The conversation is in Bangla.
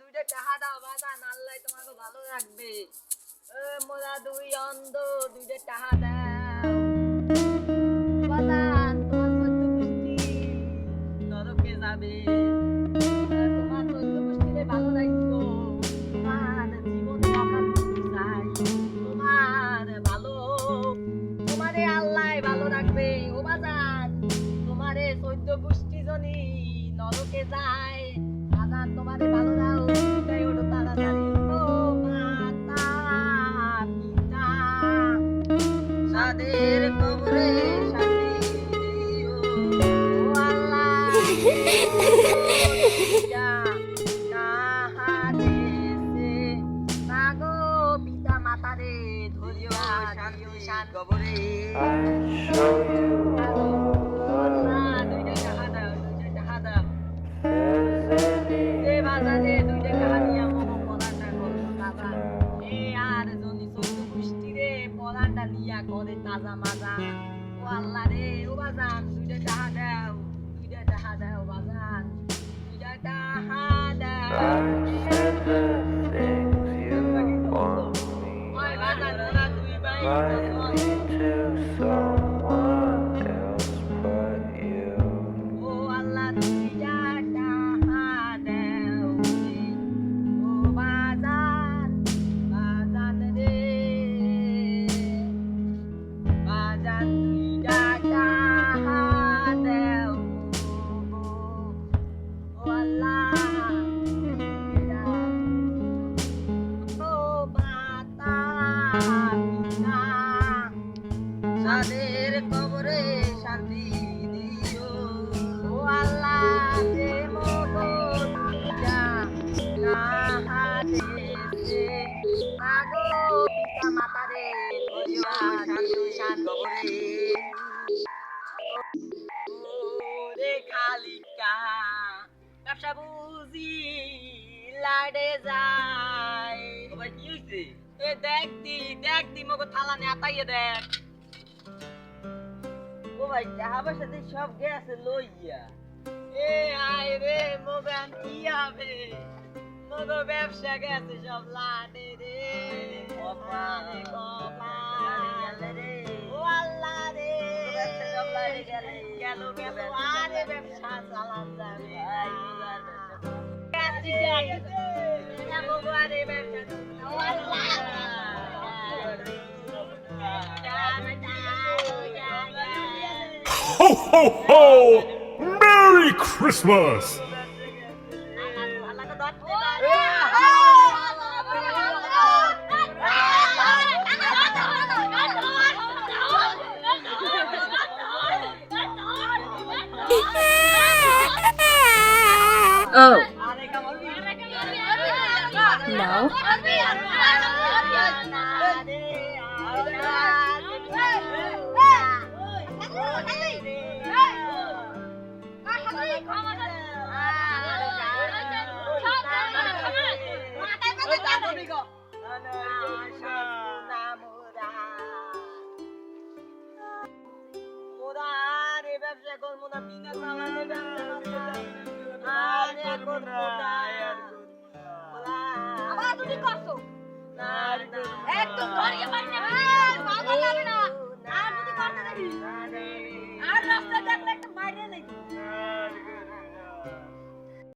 দুইটা টাকা দাও বাজান, আল্লাহ তোমাকে ভালো রাখবে। মোরা দুই অন্ধ, দুইটা টাকা দাও বাজান, তোমার 14 গোষ্ঠী নরকে যাবে। তোমার 14 গোষ্ঠীরে ভালো রাখবো, তোমার জীবনে অকাল মৃত্যু চাই, তোমার ভালো, তোমারে আল্লাহ ভালো রাখবে। ও বাজান, তোমারে 14 গোষ্ঠী জনি নরকে যায়, বাজান তোমারে ভালো দাও, উঠাই ওঠো তাড়াতাড়ি। ও মাতা পিতা, সাদের কবরে শান্তি দিও। ও আল্লাহ, মাগো পিতা মাতারে ধরিও শান্তি শান্তি কবরে। দুইটা টাকা দাও, দুইটা টাকা দাও। এ বাজারে দুইটা টাকা দিয়া মগো পরানটা করো তাজা। এ আর জনি 14 গোষ্ঠী রে পরানটা লিয়া করে তাজা মাজা। ও আল্লাহ রে, ও বাজান দুইটা টাকা দাও, দুইটা টাকা দাও বাজান, দুইটা টাকা দাও। ওই বাজান ওরা দুই ভাই ও আল্লাহ দুইটা টাকা দাও রে। ও বাজান, বাজান রে, বাজান দুইটা টাকা দাও। ও আল্লাহ, ও মাতা পিতা, সাদের কবরে শান্তি দিও। ও আল্লাহ, যে মগো দুইটা টাকা দেছে, মাগো পিতা মাতারে ধরিও শান্তি শান্তি কবরে। ওরে খালিকা ব্যবসা বুঝি লাড়ে যায়। ও ভাই কি হইছে? এ দেখ দি মগো থালা নে আতাইয়ে দেখ। ও ভাই টাহাবার সাথে সব গেছে লইয়া। এ আয় রে মোগান কি হবে, মগো ব্যবসা গেছে সব লাড়ে রে। কপালে কপাল রে, ও আল্লাহ রে, ব্যবসা সব লাড়ে গেলে গেল গেল, আরে ব্যবসা চালান যাবে Ho, ho, ho! Merry Christmas! Oh. No. ব্যবসা করবো না, বিনা সামানে ব্যবসা আরে করবো না। আবার তুমি করছো না, একটু ধরিয়ে পারলে ভালো লাগে না। আর যদি করতে দেখি আর রাস্তা দেখলে একটা মাইরে নেই।